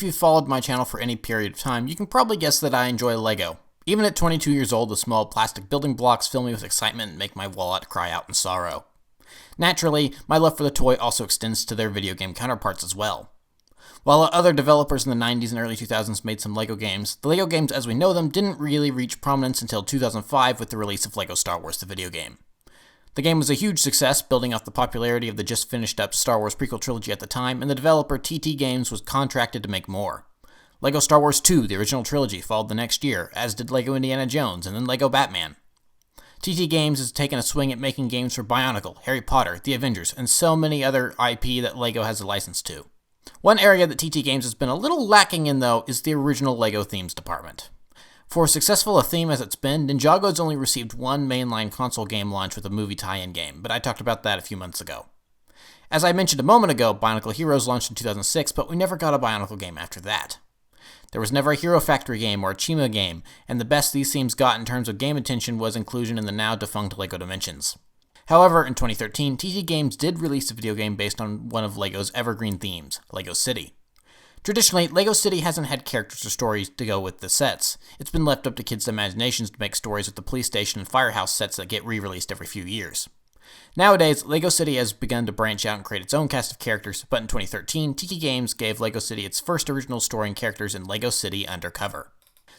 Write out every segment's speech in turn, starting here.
you've followed my channel for any period of time, you can probably guess that I enjoy LEGO. Even at 22 years old, the small plastic building blocks fill me with excitement and make my wallet cry out in sorrow. Naturally, my love for the toy also extends to their video game counterparts as well. While other developers in the 90s and early 2000s made some LEGO games, the LEGO games as we know them didn't really reach prominence until 2005 with the release of LEGO Star Wars the video game. The game was a huge success, building off the popularity of the just finished up Star Wars prequel trilogy at the time, and the developer TT Games was contracted to make more. LEGO Star Wars 2, the original trilogy, followed the next year, as did LEGO Indiana Jones and then LEGO Batman. TT Games has taken a swing at making games for Bionicle, Harry Potter, The Avengers, and so many other IP that LEGO has a license to. One area that TT Games has been a little lacking in, though, is the original LEGO themes department. For as successful a theme as it's been, Ninjago's only received one mainline console game launch with a movie tie-in game, but I talked about that a few months ago. As I mentioned a moment ago, Bionicle Heroes launched in 2006, but we never got a Bionicle game after that. There was never a Hero Factory game or a Chima game, and the best these themes got in terms of game attention was inclusion in the now-defunct LEGO Dimensions. However, in 2013, TT Games did release a video game based on one of LEGO's evergreen themes, LEGO City. Traditionally, LEGO City hasn't had characters or stories to go with the sets. It's been left up to kids' imaginations to make stories with the police station and firehouse sets that get re-released every few years. Nowadays, LEGO City has begun to branch out and create its own cast of characters, but in 2013, TT Games gave LEGO City its first original story and characters in LEGO City Undercover.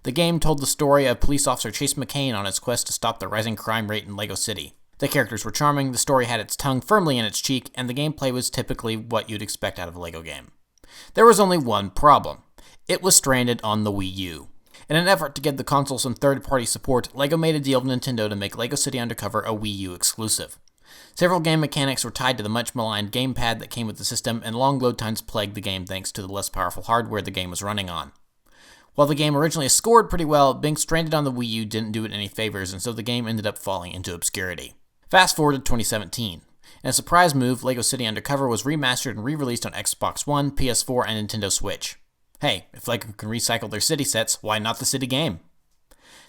The game told the story of police officer Chase McCain on his quest to stop the rising crime rate in LEGO City. The characters were charming, the story had its tongue firmly in its cheek, and the gameplay was typically what you'd expect out of a LEGO game. There was only one problem. It was stranded on the Wii U. In an effort to give the console some third-party support, LEGO made a deal with Nintendo to make LEGO City Undercover a Wii U exclusive. Several game mechanics were tied to the much-maligned gamepad that came with the system, and long load times plagued the game thanks to the less powerful hardware the game was running on. While the game originally scored pretty well, being stranded on the Wii U didn't do it any favors, and so the game ended up falling into obscurity. Fast forward to 2017. In a surprise move, LEGO City Undercover was remastered and re-released on Xbox One, PS4, and Nintendo Switch. Hey, if LEGO can recycle their city sets, why not the city game?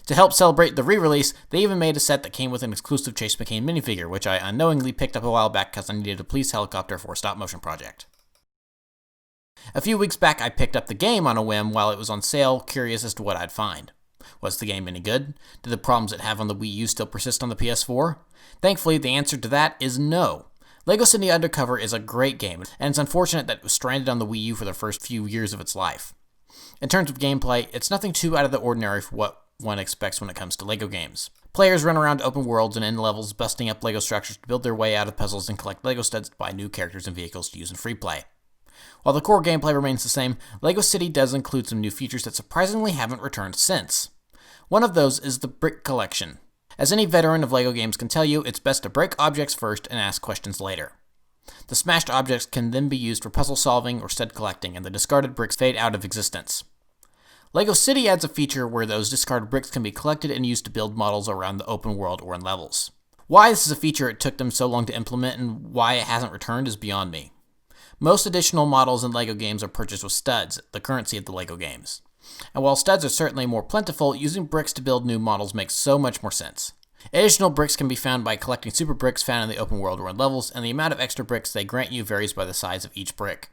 To help celebrate the re-release, they even made a set that came with an exclusive Chase McCain minifigure, which I unknowingly picked up a while back because I needed a police helicopter for a stop-motion project. A few weeks back, I picked up the game on a whim while it was on sale, curious as to what I'd find. Was the game any good? Did the problems it have on the Wii U still persist on the PS4? Thankfully, the answer to that is no. LEGO City Undercover is a great game, and it's unfortunate that it was stranded on the Wii U for the first few years of its life. In terms of gameplay, it's nothing too out of the ordinary for what one expects when it comes to LEGO games. Players run around open worlds and end levels, busting up LEGO structures to build their way out of puzzles and collect LEGO studs to buy new characters and vehicles to use in free play. While the core gameplay remains the same, LEGO City does include some new features that surprisingly haven't returned since. One of those is the brick collection. As any veteran of LEGO games can tell you, it's best to break objects first and ask questions later. The smashed objects can then be used for puzzle solving or stud collecting, and the discarded bricks fade out of existence. LEGO City adds a feature where those discarded bricks can be collected and used to build models around the open world or in levels. Why this is a feature it took them so long to implement and why it hasn't returned is beyond me. Most additional models in LEGO games are purchased with studs, the currency of the LEGO games. And while studs are certainly more plentiful, using bricks to build new models makes so much more sense. Additional bricks can be found by collecting super bricks found in the open world or in levels, and the amount of extra bricks they grant you varies by the size of each brick.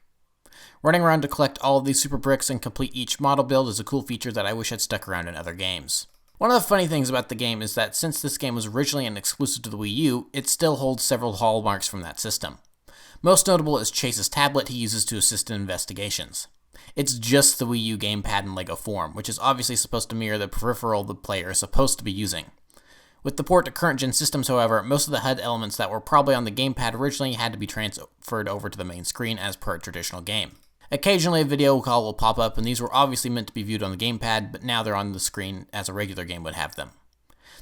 Running around to collect all of these super bricks and complete each model build is a cool feature that I wish had stuck around in other games. One of the funny things about the game is that since this game was originally an exclusive to the Wii U, it still holds several hallmarks from that system. Most notable is Chase's tablet he uses to assist in investigations. It's just the Wii U gamepad in LEGO form, which is obviously supposed to mirror the peripheral the player is supposed to be using. With the port to current-gen systems, however, most of the HUD elements that were probably on the gamepad originally had to be transferred over to the main screen as per a traditional game. Occasionally a video call will pop up, and these were obviously meant to be viewed on the gamepad, but now they're on the screen as a regular game would have them.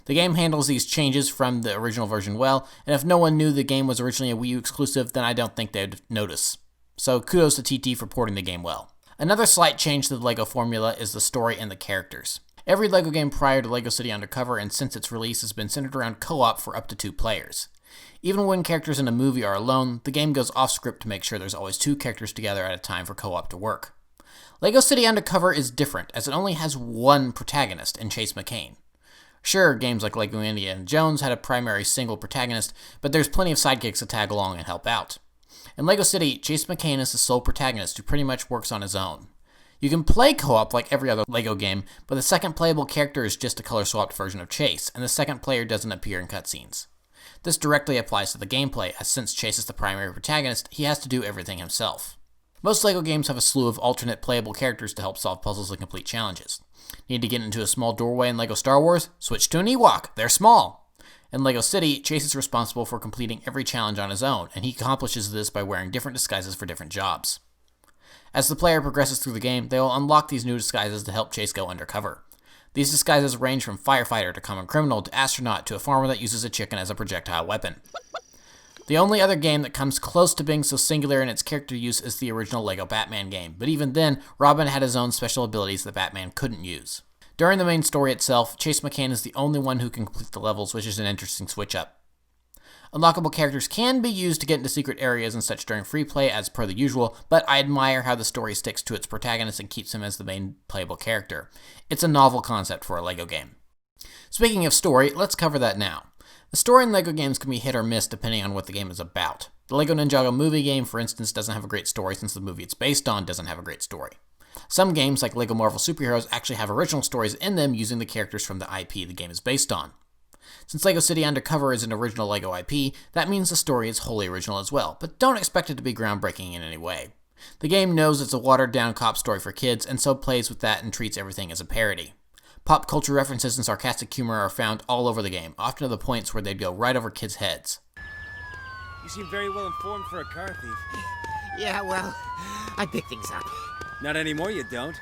The game handles these changes from the original version well, and if no one knew the game was originally a Wii U exclusive, then I don't think they'd notice. So kudos to TT for porting the game well. Another slight change to the LEGO formula is the story and the characters. Every LEGO game prior to LEGO City Undercover and since its release has been centered around co-op for up to 2 players. Even when characters in a movie are alone, the game goes off script to make sure there's always 2 characters together at a time for co-op to work. LEGO City Undercover is different, as it only has one protagonist in Chase McCain. Sure, games like LEGO Indiana Jones had a primary single protagonist, but there's plenty of sidekicks to tag along and help out. In LEGO City, Chase McCain is the sole protagonist who pretty much works on his own. You can play co-op like every other LEGO game, but the second playable character is just a color-swapped version of Chase, and the second player doesn't appear in cutscenes. This directly applies to the gameplay, as since Chase is the primary protagonist, he has to do everything himself. Most LEGO games have a slew of alternate playable characters to help solve puzzles and complete challenges. Need to get into a small doorway in LEGO Star Wars? Switch to an Ewok, they're small! In LEGO City, Chase is responsible for completing every challenge on his own, and he accomplishes this by wearing different disguises for different jobs. As the player progresses through the game, they will unlock these new disguises to help Chase go undercover. These disguises range from firefighter to common criminal to astronaut to a farmer that uses a chicken as a projectile weapon. The only other game that comes close to being so singular in its character use is the original LEGO Batman game, but even then, Robin had his own special abilities that Batman couldn't use. During the main story itself, Chase McCain is the only one who can complete the levels, which is an interesting switch-up. Unlockable characters can be used to get into secret areas and such during free play as per the usual, but I admire how the story sticks to its protagonist and keeps him as the main playable character. It's a novel concept for a LEGO game. Speaking of story, let's cover that now. The story in LEGO games can be hit or miss depending on what the game is about. The LEGO Ninjago movie game, for instance, doesn't have a great story since the movie it's based on doesn't have a great story. Some games, like LEGO Marvel Superheroes, actually have original stories in them using the characters from the IP the game is based on. Since LEGO City Undercover is an original LEGO IP, that means the story is wholly original as well, but don't expect it to be groundbreaking in any way. The game knows it's a watered-down cop story for kids, and so plays with that and treats everything as a parody. Pop culture references and sarcastic humor are found all over the game, often to the points where they'd go right over kids' heads. You seem very well informed for a car thief. Yeah, well, I pick things up. Not anymore, you don't.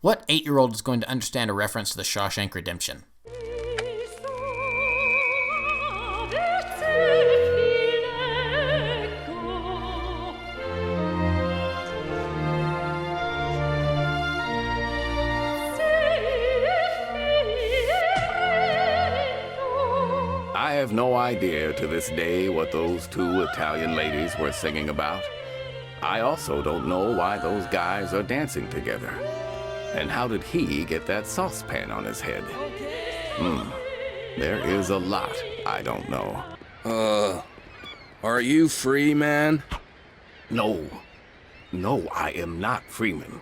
What 8-year-old is going to understand a reference to the Shawshank Redemption? I have no idea to this day what those two Italian ladies were singing about. I also don't know why those guys are dancing together. And how did he get that saucepan on his head? There is a lot I don't know. Are you free, man? No, I am not Freeman.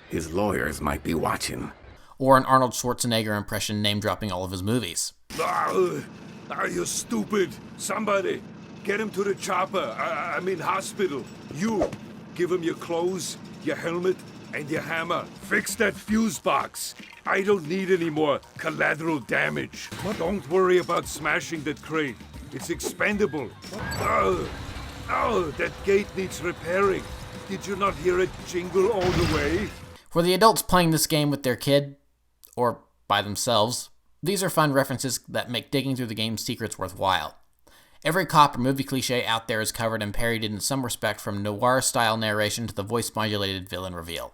His lawyers might be watching. Or an Arnold Schwarzenegger impression name-dropping all of his movies. Are you stupid? Somebody, get him to the chopper. I mean hospital. You, give him your clothes, your helmet, and your hammer. Fix that fuse box. I don't need any more collateral damage. Don't worry about smashing that crate. It's expendable. Oh, that gate needs repairing. Did you not hear it jingle all the way? For the adults playing this game with their kid, or by themselves, these are fun references that make digging through the game's secrets worthwhile. Every cop or movie cliche out there is covered and parodied in some respect, from noir-style narration to the voice-modulated villain reveal.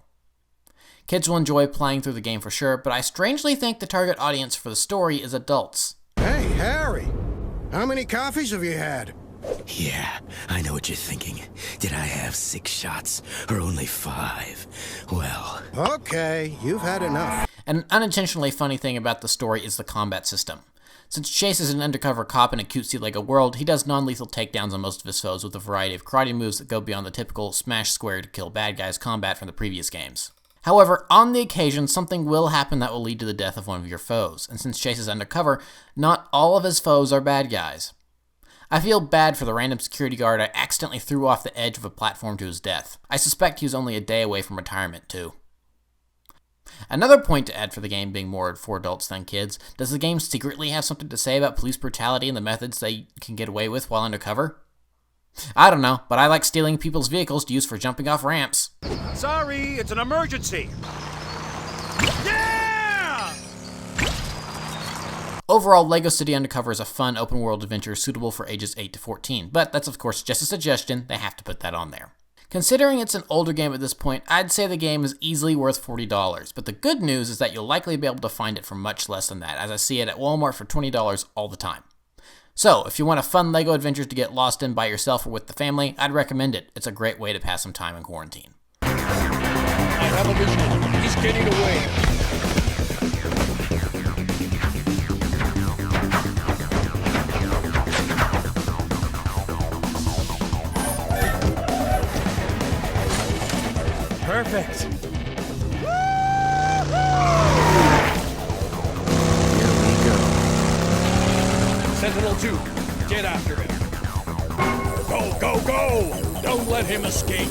Kids will enjoy playing through the game for sure, but I strangely think the target audience for the story is adults. Hey, Harry! How many coffees have you had? Yeah, I know what you're thinking. Did I have 6 shots or only 5? Well... Okay, you've had enough. An unintentionally funny thing about the story is the combat system. Since Chase is an undercover cop in a cutesy LEGO world, he does non-lethal takedowns on most of his foes with a variety of karate moves that go beyond the typical smash square to kill bad guys combat from the previous games. However, on the occasion, something will happen that will lead to the death of one of your foes, and since Chase is undercover, not all of his foes are bad guys. I feel bad for the random security guard I accidentally threw off the edge of a platform to his death. I suspect he was only a day away from retirement, too. Another point to add for the game being more for adults than kids, does the game secretly have something to say about police brutality and the methods they can get away with while undercover? I don't know, but I like stealing people's vehicles to use for jumping off ramps. Sorry, it's an emergency. Yeah! Overall, LEGO City Undercover is a fun open-world adventure suitable for ages 8 to 14, but that's of course just a suggestion, they have to put that on there. Considering it's an older game at this point, I'd say the game is easily worth $40, but the good news is that you'll likely be able to find it for much less than that, as I see it at Walmart for $20 all the time. So, if you want a fun LEGO adventure to get lost in by yourself or with the family, I'd recommend it. It's a great way to pass some time in quarantine. I have a visual. He's getting away. Perfect. Here we go. Sentinel 2, get after him. Go, go, go! Don't let him escape.